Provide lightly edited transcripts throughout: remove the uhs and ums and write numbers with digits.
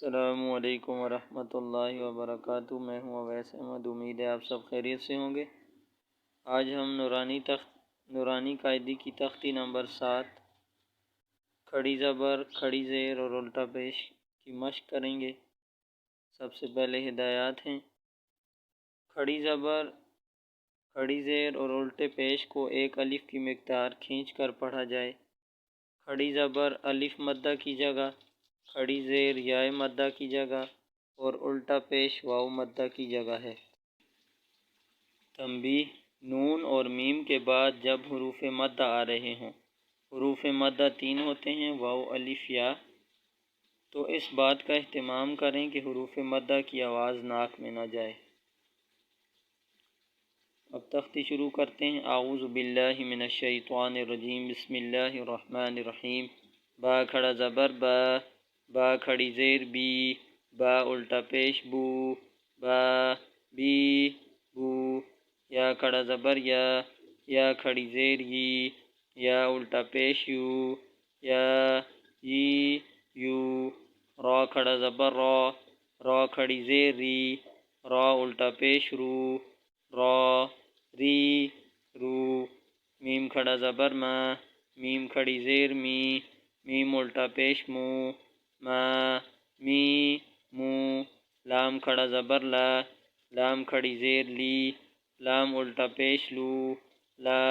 السلام علیکم ورحمۃ اللہ وبرکاتہ۔ میں ہوں اویس احمد، امید ہے آپ سب خیریت سے ہوں گے۔ آج ہم نورانی قاعدے کی تختی نمبر 7 کھڑی زبر، کھڑی زیر اور الٹا پیش کی مشق کریں گے۔ سب سے پہلے ہدایات ہیں۔ کھڑی زبر، کھڑی زیر اور الٹے پیش کو ایک الف کی مقدار کھینچ کر پڑھا جائے۔ کھڑی زبر الف مدہ کی جگہ، کھڑی زیر یائے مدہ کی جگہ اور الٹا پیش واو مدہ کی جگہ ہے۔ تنبیہ: نون اور میم کے بعد جب حروف مدہ آ رہے ہوں، حروف مدہ 3 ہوتے ہیں، واو، الف، یا، تو اس بات کا اہتمام کریں کہ حروف مدہ کی آواز ناک میں نہ جائے۔ اب تختی شروع کرتے ہیں۔ اعوذ باللہ من الشیطان الرجیم، بسم اللہ الرحمن الرحیم۔ با کھڑا زبر با، با کھڑی زیر بی، با الٹا پیش بو، با، بی، بو۔ یا کھڑا زبر یا، یا کھڑی زیر یی، یا الٹا پیش یو، یا، یی، یو۔ را کھڑا زبر را، را کھڑی زیر ری، را الٹا پیش رو، را، ری، رو۔ میم کھڑا زبر ما، میم کھڑی زیر می، میم الٹا پیش مو، ما، می، مو۔ لام کھڑا زبر لا، لام کھڑی زیر لی، لام الٹا پیش لو، لا،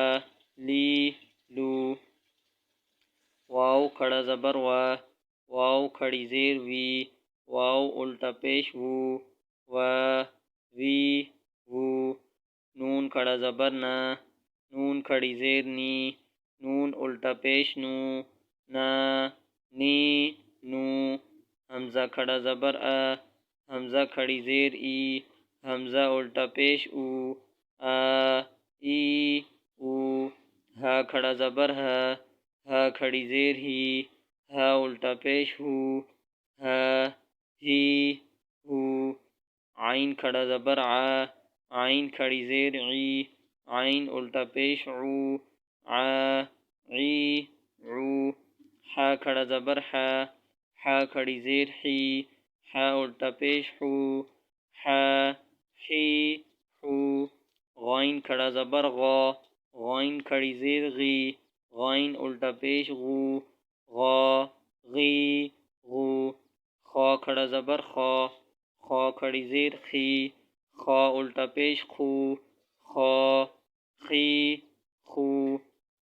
لی، لو۔ واو کھڑا زبر وا، واو کھڑی زیر وی، واو الٹا پیش وو، وا، وی، وو۔ نون کھڑا زبر نا، نون کھڑی زیر نی، نون الٹا پیش نو، نا، نی، نو۔ حمزہ کھڑا زبر آ، حمزہ کھڑی زیر ای، حمزہ الٹا پیش او، آ، ای، او۔ ہا کھڑا زبر ہا، ہا کھڑی زیر ہی، ہا الٹا پیش ہو، ہا، ہی، ہو۔ عین کھڑا زبر آ، عین کھڑی زیر عی، عین الٹا پیش عو، عا، عی، عو۔ حا کھڑا زبر حا، حا کھڑی زیر حی، حا الٹا پیش حو، حا، حی، حو۔ غین کھڑا زبر غا، غین کھڑی زیر غی، غین الٹا پیش غو، غا، غی، غو۔ خا کھڑا زبر خا، خا کھڑی زیر خی، خا الٹا پیش خو، خا، خی، خو۔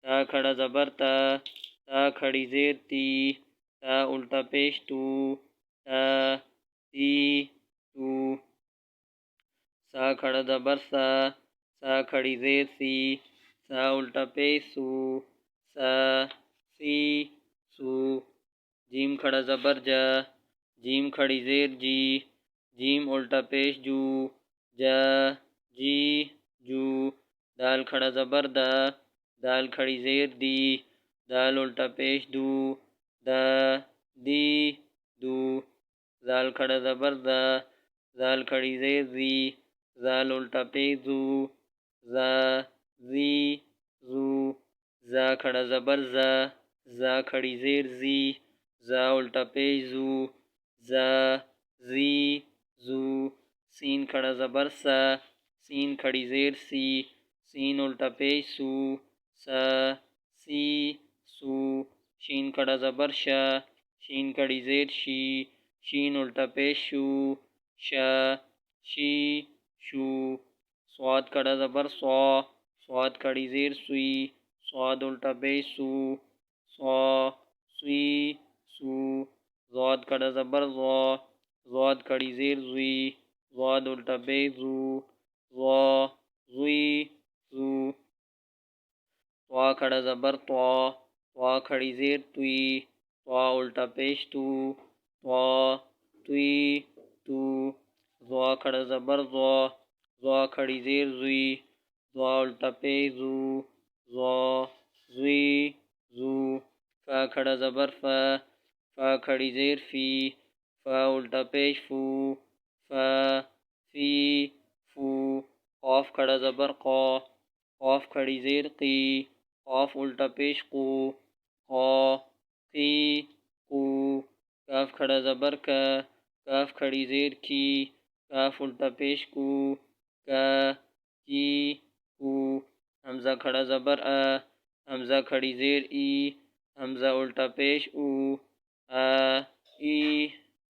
تا کھڑا زبر تا، تا کھڑی زیر تی، تا الٹا پیش تو، تا، تی، تو۔ سا کھڑا زبر سا، سا کھڑی زیر سی، سا الٹا پیش سو، سا، سی، سو۔ جیم کھڑا زبر جا، جیم کھڑی زیر جی، جیم الٹا پیش جو، جا، جی، جو۔ دال کھڑا زبر دا، دال کھڑی زیر دی، دال الٹا پیش دو، دا، دی، دو۔ زال کھڑا زبر دا، زال کھڑی زیر زی، زال الٹا پیش زو، زا، زی، زو۔ زا کھڑا زبر زا، زا کھڑی زیر زی، زا الٹا پیش زو، زا، زی، زو۔ سین کھڑا زبر سا، سین کھڑی زیر سی، سین الٹا پیش سو، سا، سی، سو۔ شین کھڑا زبر شا، شین کھڑی زیر شی، شین الٹا پیش شو، شا، شی، شو۔ صاد کھڑا زبر صا، صاد کھڑی زیر سوئی، صاد الٹا پیش سو، صا، سوئی، سو۔ ضاد کھڑا زبر ضا، ضاد کھڑی زیر زوئی، ضاد الٹا پیش زو، ضا، زوئی، زو۔ طا کھڑا زبر طا، طا کھڑی زیر توئی، طا الٹا پیش تو، طا، توئی، تو۔ ضا کھڑا زبر ضا، ضا کھڑی زیر زوئی، ضا الٹا پیش زو، ضا، زوئی، زو۔ فا کھڑا زبر فا، فا کھڑی زیر فی، فا الٹا پیش فو، فا، فی، فو۔ قاف کھڑا زبر قا، قاف کھڑی زیر قی، قاف الٹا پیش قو، قا، قی، قو۔ کاف کھڑا زبر کا، کاف کھڑی زیر کی، کاف الٹا پیش کو، کا کی کو، حمزہ کھڑا زبر آ، حمزہ کھڑی زیر ای، حمزہ الٹا پیش او، آ ای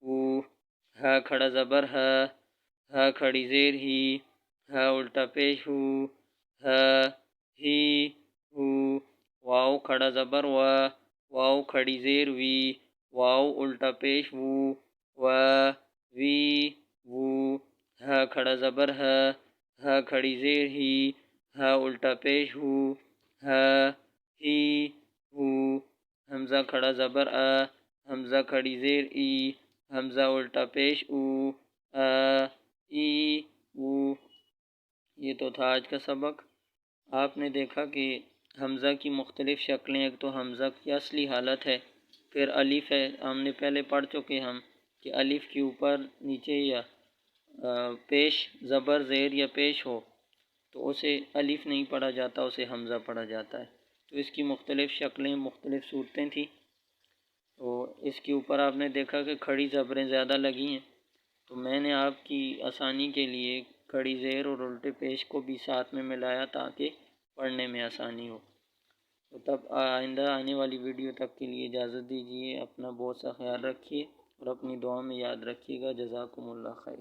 او، ہا کھڑا زبر ہا، ہا کھڑی زیر ہی، ہا الٹا پیش ہو، ہا ہی ہو، واو کھڑا زبر وا، واو کھڑی زیر وی، واو الٹا پیش وو، وا وی وو، ہا کھڑا زبر ہا، ہا کھڑی زیر ہی، ہا الٹا پیش ہو، ہا ہی ہو، حمزہ کھڑا زبر آ، حمزہ کھڑی زیر ای، حمزہ الٹا پیش او، آ ای او۔ یہ تو تھا آج کا سبق۔ آپ نے دیکھا کہ حمزہ کی مختلف شکلیں، ایک تو حمزہ کی اصلی حالت ہے، پھر الف ہے، ہم نے پہلے پڑھ چکے ہم کہ الف کے اوپر نیچے یا پیش زبر زیر یا پیش ہو تو اسے الف نہیں پڑھا جاتا، اسے حمزہ پڑھا جاتا ہے۔ تو اس کی مختلف شکلیں، مختلف صورتیں تھیں۔ تو اس کے اوپر آپ نے دیکھا کہ کھڑی زبریں زیادہ لگی ہیں، تو میں نے آپ کی آسانی کے لیے کھڑی زیر اور الٹے پیش کو بھی ساتھ میں ملایا تاکہ پڑھنے میں آسانی ہو۔ تو تب آئندہ آنے والی ویڈیو تک کے لیے اجازت دیجیے۔ اپنا بہت سا خیال رکھیے اور اپنی دعا میں یاد رکھیے گا۔ جزاکم اللہ خیر۔